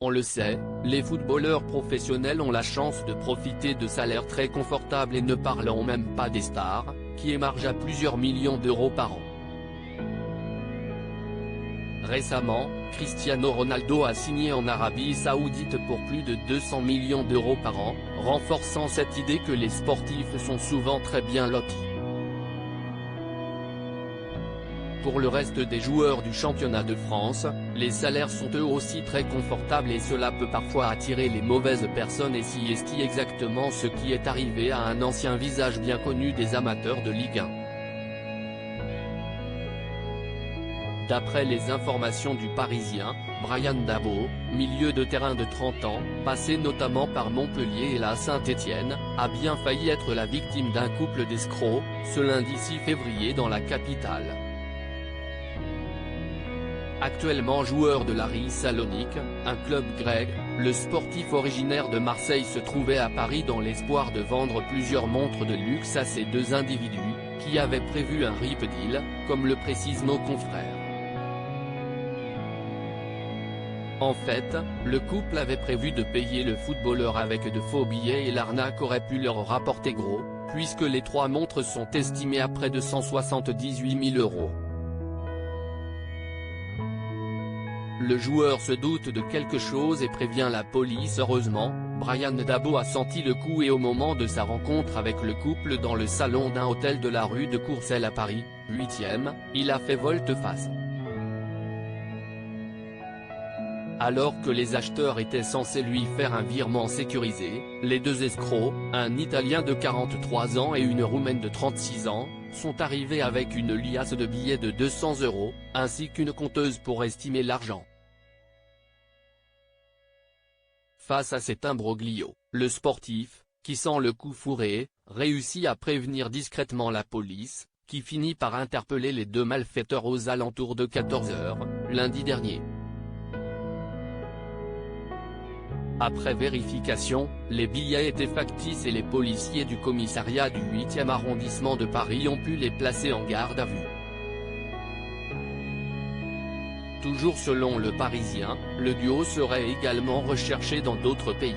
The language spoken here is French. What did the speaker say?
On le sait, les footballeurs professionnels ont la chance de profiter de salaires très confortables et ne parlons même pas des stars, qui émargent à plusieurs millions d'euros par an. Récemment, Cristiano Ronaldo a signé en Arabie Saoudite pour plus de 200 millions d'euros par an, renforçant cette idée que les sportifs sont souvent très bien lotis. Pour le reste des joueurs du championnat de France, les salaires sont eux aussi très confortables et cela peut parfois attirer les mauvaises personnes et si est exactement ce qui est arrivé à un ancien visage bien connu des amateurs de Ligue 1. D'après les informations du Parisien, Bryan Dabo, milieu de terrain de 30 ans, passé notamment par Montpellier et la Saint-Étienne, a bien failli être la victime d'un couple d'escrocs, ce lundi 6 février dans la capitale. Actuellement joueur de l'Aris Salonique, un club grec, le sportif originaire de Marseille se trouvait à Paris dans l'espoir de vendre plusieurs montres de luxe à ces deux individus, qui avaient prévu un rip deal, comme le précisent nos confrères. En fait, le couple avait prévu de payer le footballeur avec de faux billets et l'arnaque aurait pu leur rapporter gros, puisque les trois montres sont estimées à près de 178 000 €. Le joueur se doute de quelque chose et prévient la police. Heureusement, Bryan Dabo a senti le coup et au moment de sa rencontre avec le couple dans le salon d'un hôtel de la rue de Courcelles à Paris, 8e, il a fait volte-face. Alors que les acheteurs étaient censés lui faire un virement sécurisé, les deux escrocs, un Italien de 43 ans et une Roumaine de 36 ans, sont arrivés avec une liasse de billets de 200 €, ainsi qu'une compteuse pour estimer l'argent. Face à cet imbroglio, le sportif, qui sent le coup fourré, réussit à prévenir discrètement la police, qui finit par interpeller les deux malfaiteurs aux alentours de 14 h, lundi dernier. Après vérification, les billets étaient factices et les policiers du commissariat du 8e arrondissement de Paris ont pu les placer en garde à vue. Toujours selon le Parisien, le duo serait également recherché dans d'autres pays.